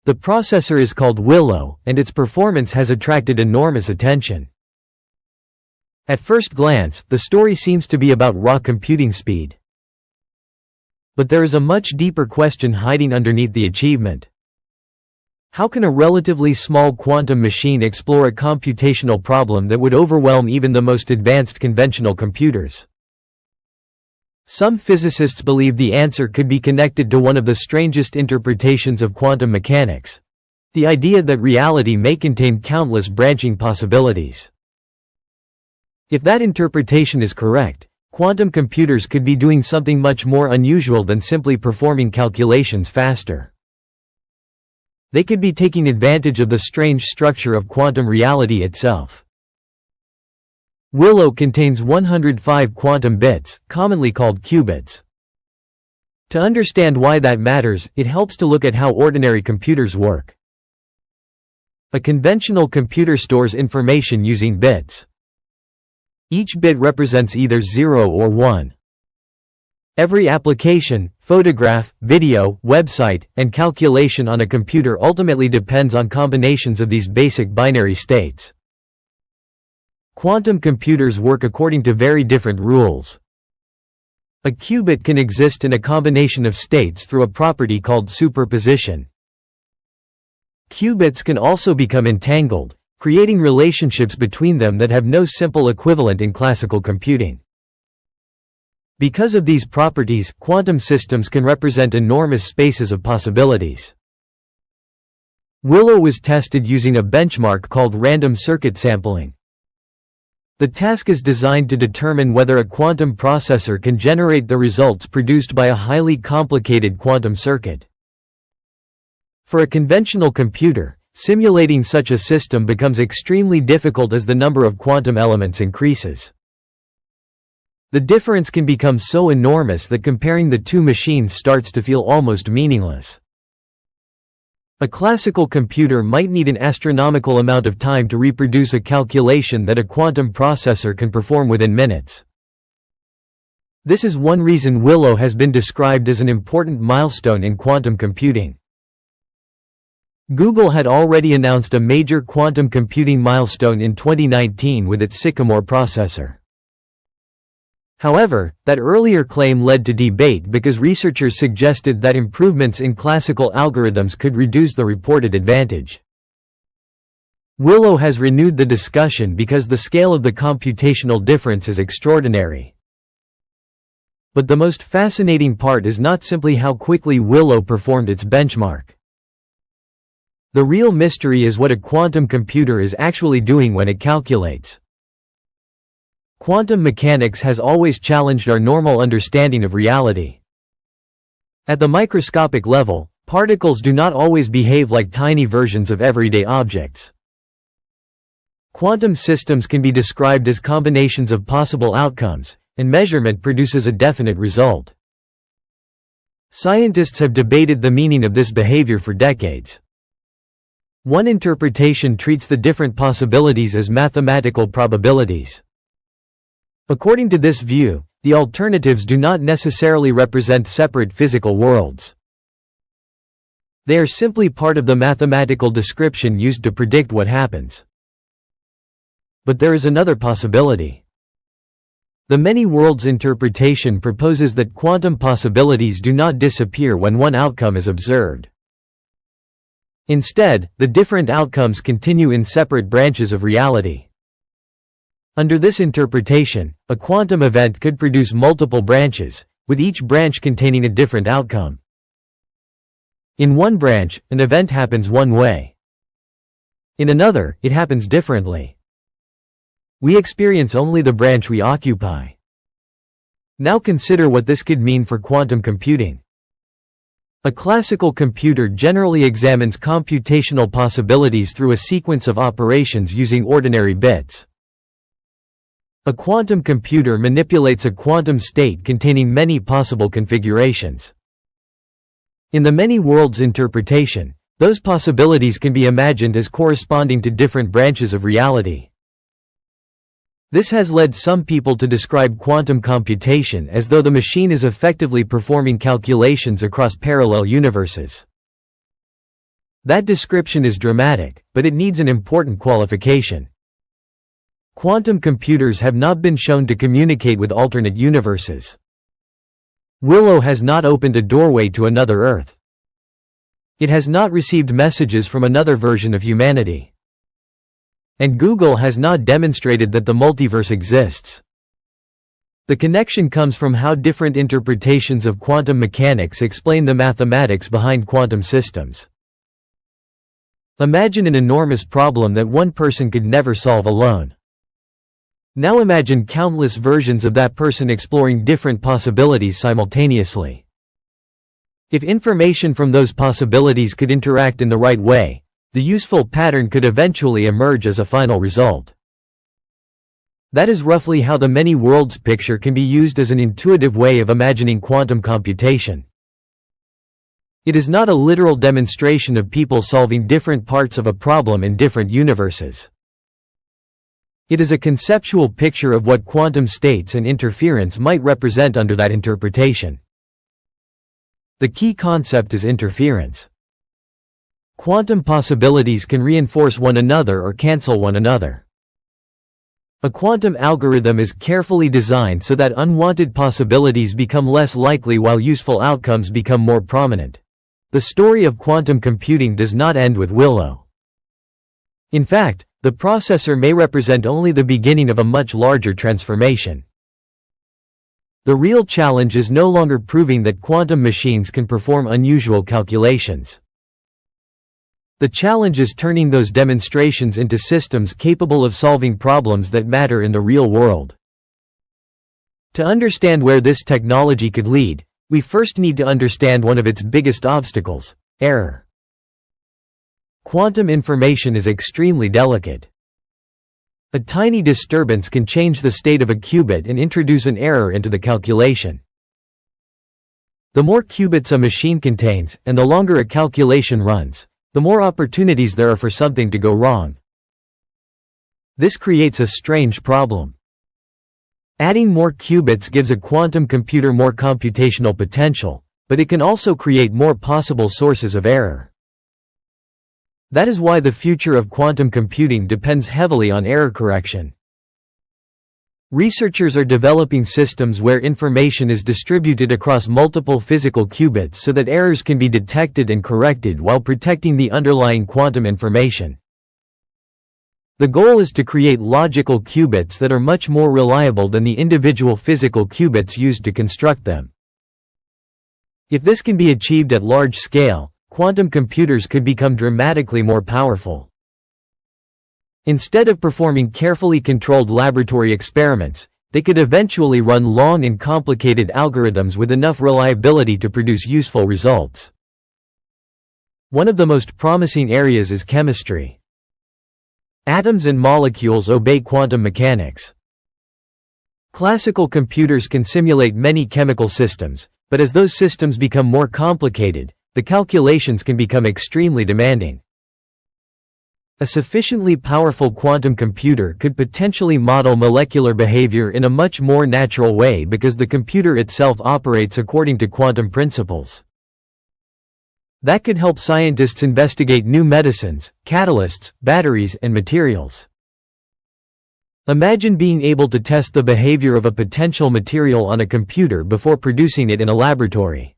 The processor is called Willow, and its performance has attracted enormous attention. At first glance, the story seems to be about raw computing speed. But there is a much deeper question hiding underneath the achievement. How can a relatively small quantum machine explore a computational problem that would overwhelm even the most advanced conventional computers? Some physicists believe the answer could be connected to one of the strangest interpretations of quantum mechanics: the idea that reality may contain countless branching possibilities. If that interpretation is correct, quantum computers could be doing something much more unusual than simply performing calculations faster. They could be taking advantage of the strange structure of quantum reality itself. Willow contains 105 quantum bits, commonly called qubits. To understand why that matters, it helps to look at how ordinary computers work. A conventional computer stores information using bits. Each bit represents either 0 or 1. Every application, photograph, video, website, and calculation on a computer ultimately depends on combinations of these basic binary states. Quantum computers work according to very different rules. A qubit can exist in a combination of states through a property called superposition. Qubits can also become entangled, creating relationships between them that have no simple equivalent in classical computing. Because of these properties, quantum systems can represent enormous spaces of possibilities. Willow was tested using a benchmark called random circuit sampling. The task is designed to determine whether a quantum processor can generate the results produced by a highly complicated quantum circuit. For a conventional computer, simulating such a system becomes extremely difficult as the number of quantum elements increases. The difference can become so enormous that comparing the two machines starts to feel almost meaningless. A classical computer might need an astronomical amount of time to reproduce a calculation that a quantum processor can perform within minutes. This is one reason Willow has been described as an important milestone in quantum computing. Google had already announced a major quantum computing milestone in 2019 with its Sycamore processor. However, that earlier claim led to debate because researchers suggested that improvements in classical algorithms could reduce the reported advantage. Willow has renewed the discussion because the scale of the computational difference is extraordinary. But the most fascinating part is not simply how quickly Willow performed its benchmark. The real mystery is what a quantum computer is actually doing when it calculates. Quantum mechanics has always challenged our normal understanding of reality. At the microscopic level, particles do not always behave like tiny versions of everyday objects. Quantum systems can be described as combinations of possible outcomes, and measurement produces a definite result. Scientists have debated the meaning of this behavior for decades. One interpretation treats the different possibilities as mathematical probabilities. According to this view, the alternatives do not necessarily represent separate physical worlds. They are simply part of the mathematical description used to predict what happens. But there is another possibility. The many worlds interpretation proposes that quantum possibilities do not disappear when one outcome is observed. Instead, the different outcomes continue in separate branches of reality. Under this interpretation, a quantum event could produce multiple branches, with each branch containing a different outcome. In one branch, an event happens one way. In another, it happens differently. We experience only the branch we occupy. Now consider what this could mean for quantum computing. A classical computer generally examines computational possibilities through a sequence of operations using ordinary bits. A quantum computer manipulates a quantum state containing many possible configurations. In the many worlds interpretation, those possibilities can be imagined as corresponding to different branches of reality. This has led some people to describe quantum computation as though the machine is effectively performing calculations across parallel universes. That description is dramatic, but it needs an important qualification. Quantum computers have not been shown to communicate with alternate universes. Willow has not opened a doorway to another Earth. It has not received messages from another version of humanity. And Google has not demonstrated that the multiverse exists. The connection comes from how different interpretations of quantum mechanics explain the mathematics behind quantum systems. Imagine an enormous problem that one person could never solve alone. Now imagine countless versions of that person exploring different possibilities simultaneously. If information from those possibilities could interact in the right way, the useful pattern could eventually emerge as a final result. That is roughly how the many worlds picture can be used as an intuitive way of imagining quantum computation. It is not a literal demonstration of people solving different parts of a problem in different universes. It is a conceptual picture of what quantum states and interference might represent under that interpretation. The key concept is interference. Quantum possibilities can reinforce one another or cancel one another. A quantum algorithm is carefully designed so that unwanted possibilities become less likely while useful outcomes become more prominent. The story of quantum computing does not end with Willow. In fact, the processor may represent only the beginning of a much larger transformation. The real challenge is no longer proving that quantum machines can perform unusual calculations. The challenge is turning those demonstrations into systems capable of solving problems that matter in the real world. To understand where this technology could lead, we first need to understand one of its biggest obstacles: error. Quantum information is extremely delicate. A tiny disturbance can change the state of a qubit and introduce an error into the calculation. The more qubits a machine contains, and the longer a calculation runs, the more opportunities there are for something to go wrong. This creates a strange problem. Adding more qubits gives a quantum computer more computational potential, but it can also create more possible sources of error. That is why the future of quantum computing depends heavily on error correction. Researchers are developing systems where information is distributed across multiple physical qubits so that errors can be detected and corrected while protecting the underlying quantum information. The goal is to create logical qubits that are much more reliable than the individual physical qubits used to construct them. If this can be achieved at large scale, quantum computers could become dramatically more powerful. Instead of performing carefully controlled laboratory experiments, they could eventually run long and complicated algorithms with enough reliability to produce useful results. One of the most promising areas is chemistry. Atoms and molecules obey quantum mechanics. Classical computers can simulate many chemical systems, but as those systems become more complicated, the calculations can become extremely demanding. A sufficiently powerful quantum computer could potentially model molecular behavior in a much more natural way because the computer itself operates according to quantum principles. That could help scientists investigate new medicines, catalysts, batteries, and materials. Imagine being able to test the behavior of a potential material on a computer before producing it in a laboratory.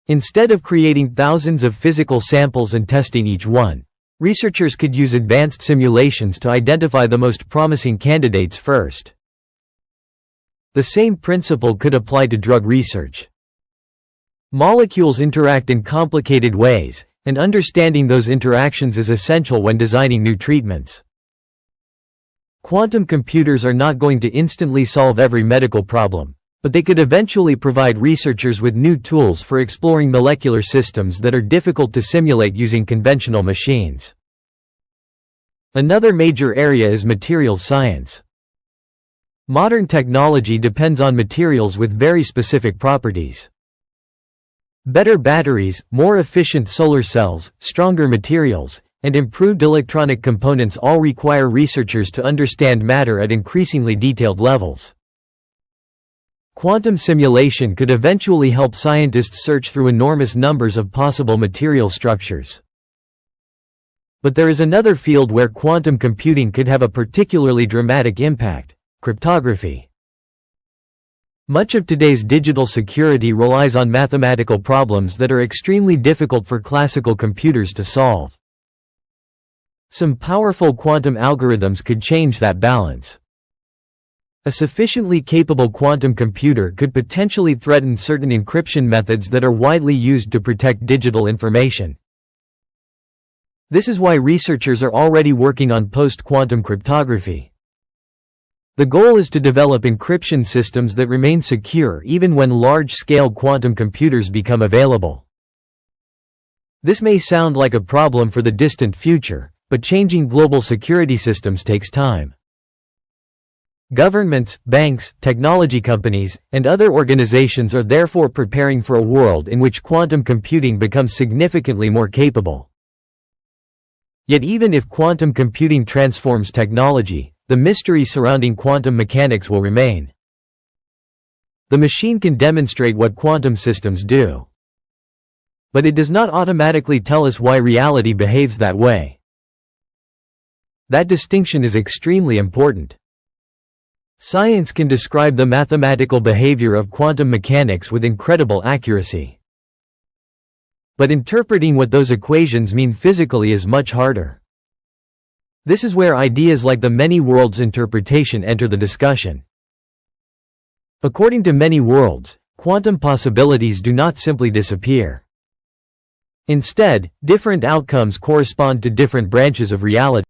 Instead of creating thousands of physical samples and testing each one, researchers could use advanced simulations to identify the most promising candidates first. The same principle could apply to drug research. Molecules interact in complicated ways, and understanding those interactions is essential when designing new treatments. Quantum computers are not going to instantly solve every medical problem, but they could eventually provide researchers with new tools for exploring molecular systems that are difficult to simulate using conventional machines. Another major area is materials science. Modern technology depends on materials with very specific properties. Better batteries, more efficient solar cells, stronger materials, and improved electronic components all require researchers to understand matter at increasingly detailed levels. Quantum simulation could eventually help scientists search through enormous numbers of possible material structures. But there is another field where quantum computing could have a particularly dramatic impact: cryptography. Much of today's digital security relies on mathematical problems that are extremely difficult for classical computers to solve. Some powerful quantum algorithms could change that balance. A sufficiently capable quantum computer could potentially threaten certain encryption methods that are widely used to protect digital information. This is why researchers are already working on post-quantum cryptography. The goal is to develop encryption systems that remain secure even when large-scale quantum computers become available. This may sound like a problem for the distant future, but changing global security systems takes time. Governments, banks, technology companies, and other organizations are therefore preparing for a world in which quantum computing becomes significantly more capable. Yet even if quantum computing transforms technology, the mystery surrounding quantum mechanics will remain. The machine can demonstrate what quantum systems do, but it does not automatically tell us why reality behaves that way. That distinction is extremely important. Science can describe the mathematical behavior of quantum mechanics with incredible accuracy. But interpreting what those equations mean physically is much harder. This is where ideas like the many worlds interpretation enter the discussion. According to many worlds, quantum possibilities do not simply disappear. Instead, different outcomes correspond to different branches of reality.